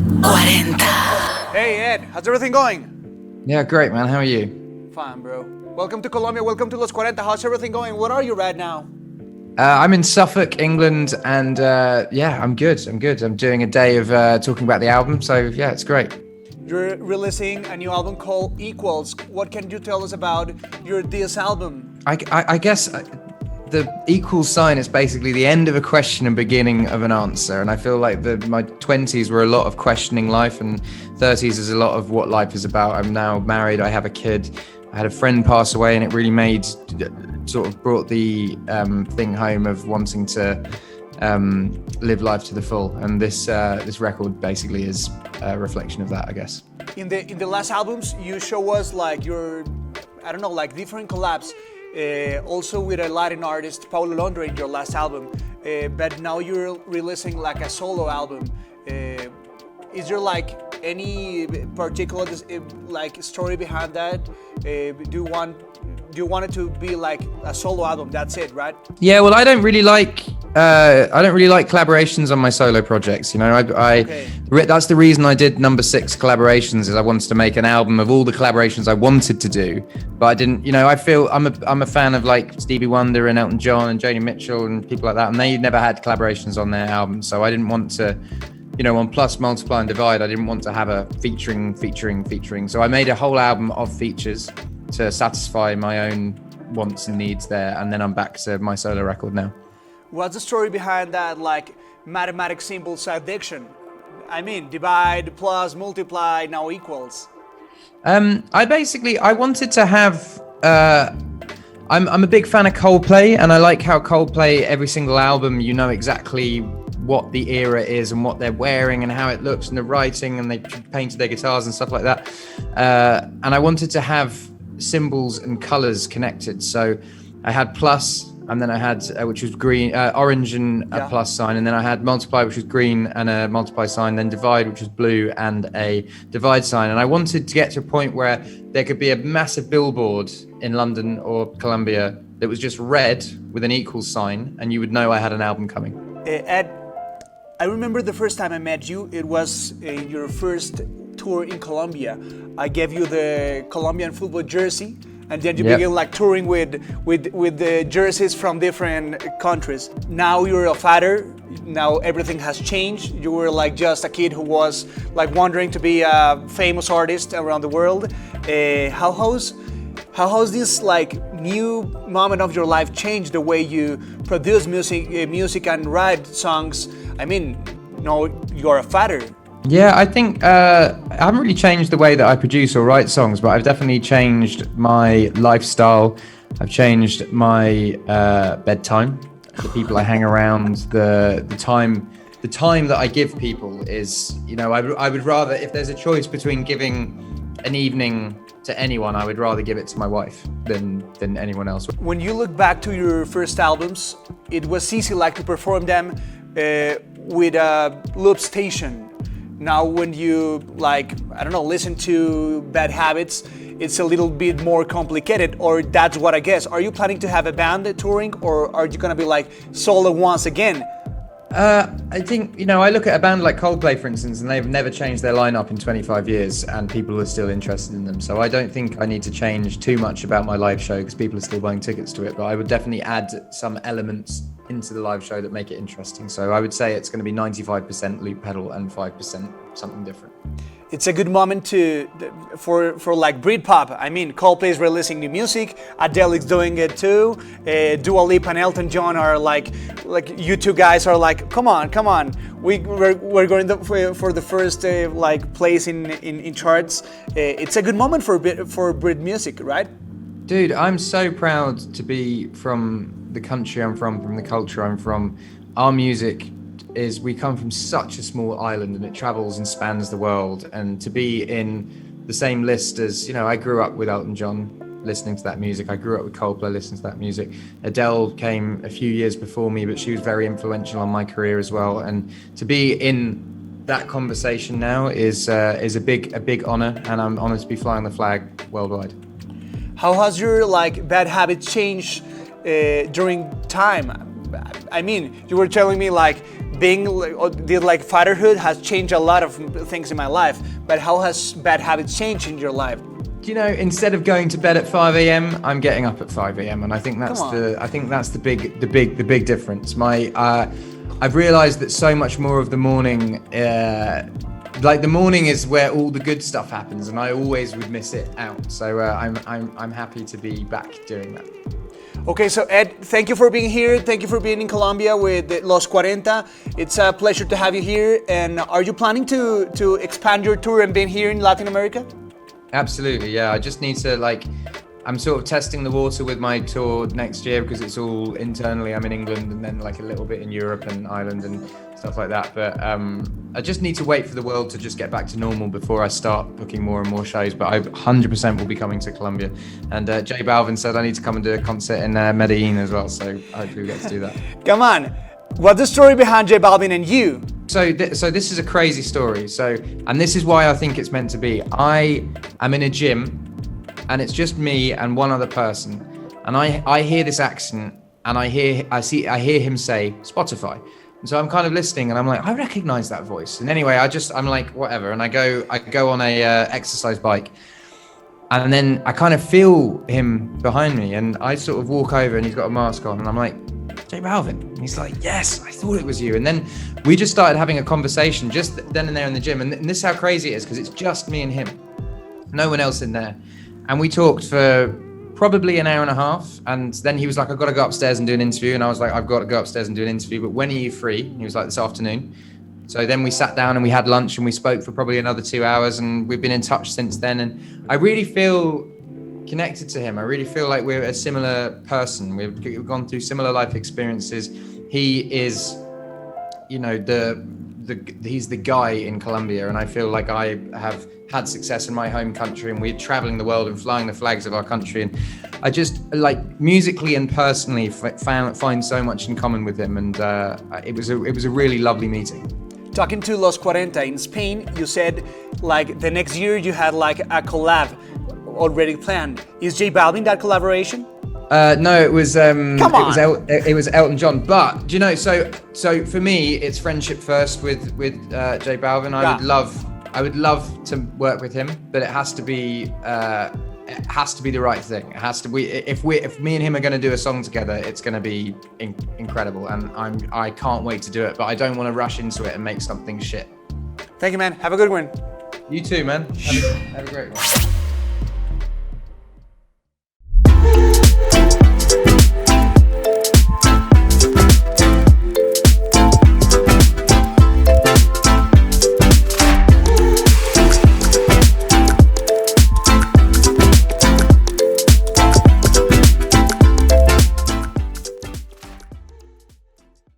40. Hey Ed, how's everything going? Yeah, great, man. How are you? Fine, bro. Welcome to Colombia, welcome to Los 40. How's everything going? What are you right now? I'm in Suffolk, England, and yeah, I'm good. I'm doing a day of talking about the album, so yeah, it's great. You're releasing a new album called Equals. What can you tell us about this album? I guess the equal sign is basically the end of a question and beginning of an answer, and I feel like my 20s were a lot of questioning life, and 30s is a lot of what life is about. I'm now married, I have a kid. I had a friend pass away, and it really brought the thing home of wanting to live life to the full. And this record basically is a reflection of that, I guess. In the last albums, you show us like your, I don't know, like different collabs. Also with a Latin artist, Paulo Londra, in your last album. But now you're releasing like a solo album. Is there like any particular like story behind that? Do you want it to be like a solo album? That's it, right? Yeah, well, I don't really like collaborations on my solo projects. You know, that's the reason I did number 6 collaborations. Is I wanted to make an album of all the collaborations I wanted to do, but I didn't. You know, I feel I'm a fan of like Stevie Wonder and Elton John and Joni Mitchell and people like that, and they never had collaborations on their albums, so I didn't want to. You know, on Plus, Multiply and Divide, I didn't want to have a featuring. So I made a whole album of features to satisfy my own wants and needs there, and then I'm back to my solo record now. What's the story behind that, like, mathematic symbols addiction? I mean, divide, plus, multiply, now equals. I wanted to have... I'm a big fan of Coldplay, and I like how Coldplay, every single album, you know exactly what the era is and what they're wearing and how it looks and the writing, and they painted their guitars and stuff like that. And I wanted to have symbols and colors connected. So I had plus, and then I had, which was green, orange and a plus sign. And then I had multiply, which was green and a multiply sign. Then divide, which was blue and a divide sign. And I wanted to get to a point where there could be a massive billboard in London or Colombia that was just red with an equal sign, and you would know I had an album coming. Ed, I remember the first time I met you, it was your first tour in Colombia. I gave you the Colombian football jersey, and then you began like touring with the jerseys from different countries. Now you're a father, now everything has changed. You were like just a kid who was like wanting to be a famous artist around the world. How has this like new moment of your life changed the way you produce music and write songs? I mean, you're a father. Yeah, I think I haven't really changed the way that I produce or write songs, but I've definitely changed my lifestyle. I've changed my bedtime, the people I hang around, the time that I give people is, you know, I would rather, if there's a choice between giving an evening to anyone, I would rather give it to my wife than anyone else. When you look back to your first albums, it was easy like to perform them with a loop station. Now when you listen to Bad Habits, it's a little bit more complicated, or that's what I guess. Are you planning to have a band touring, or are you gonna be like solo once again? I think, you know, I look at a band like Coldplay, for instance, and they've never changed their lineup in 25 years, and people are still interested in them. So I don't think I need to change too much about my live show because people are still buying tickets to it. But I would definitely add some elements into the live show that make it interesting. So I would say it's going to be 95% loop pedal and 5% something different. It's a good moment for like Britpop. I mean, Coldplay is releasing new music. Adele is doing it too. Dua Lipa and Elton John are like you two guys are like, come on. We're going for the first place in charts. It's a good moment for Brit music, right? Dude, I'm so proud to be from the country I'm from the culture I'm from. Our music we come from such a small island, and it travels and spans the world, and to be in the same list as, you know, I grew up with Elton John listening to that music. I grew up with Coldplay listening to that music. Adele came a few years before me, but she was very influential on my career as well. And to be in that conversation now is a big honor, and I'm honored to be flying the flag worldwide. How has your bad habits changed during time? I mean, you were telling me being like fatherhood has changed a lot of things in my life. But how has bad habits changed in your life? Do you know, instead of going to bed at 5 a.m., I'm getting up at 5 a.m. and I think that's the big difference. I've realized that so much more of the morning, like the morning is where all the good stuff happens, and I always would miss it out. So I'm happy to be back doing that. Okay, so Ed, thank you for being here. Thank you for being in Colombia with Los40. It's a pleasure to have you here. And are you planning to expand your tour and being here in Latin America? Absolutely, yeah. I just need to I'm sort of testing the water with my tour next year because it's all internally. I'm in England and then like a little bit in Europe and Ireland and stuff like that. But I just need to wait for the world to just get back to normal before I start booking more and more shows. But I 100% will be coming to Colombia. And J Balvin said I need to come and do a concert in Medellin as well. So hopefully we get to do that. Come on. What's the story behind J Balvin and you? So this is a crazy story. And this is why I think it's meant to be. I am in a gym and it's just me and one other person. And I hear this accent and I hear him say Spotify. And so I'm kind of listening and I'm like, I recognize that voice. And anyway, I'm like, whatever. And I go on a exercise bike. And then I kind of feel him behind me and I sort of walk over and he's got a mask on and I'm like, J Balvin. And he's like, yes, I thought it was you. And then we just started having a conversation just then and there in the gym. And this is how crazy it is because it's just me and him, no one else in there. And we talked for probably an hour and a half. And then he was like, I've got to go upstairs and do an interview. And I was like, I've got to go upstairs and do an interview. But when are you free? And he was like, this afternoon. So then we sat down and we had lunch and we spoke for probably another 2 hours. And we've been in touch since then. And I really feel connected to him. I really feel like we're a similar person. We've gone through similar life experiences. He is, you know, he's the guy in Colombia, and I feel like I have had success in my home country, and we're traveling the world and flying the flags of our country. And I just like musically and personally find so much in common with him, and it was a really lovely meeting. Talking to Los40 in Spain, you said like the next year you had like a collab already planned. Is J Balvin that collaboration? No, it was Come on. It was Elton John. But do you know? So for me, it's friendship first with J Balvin. I would love to work with him, but it has to be the right thing. It has to be if me and him are going to do a song together, it's going to be incredible, and I can't wait to do it. But I don't want to rush into it and make something shit. Thank you, man. Have a good one. You too, man. Have a great one.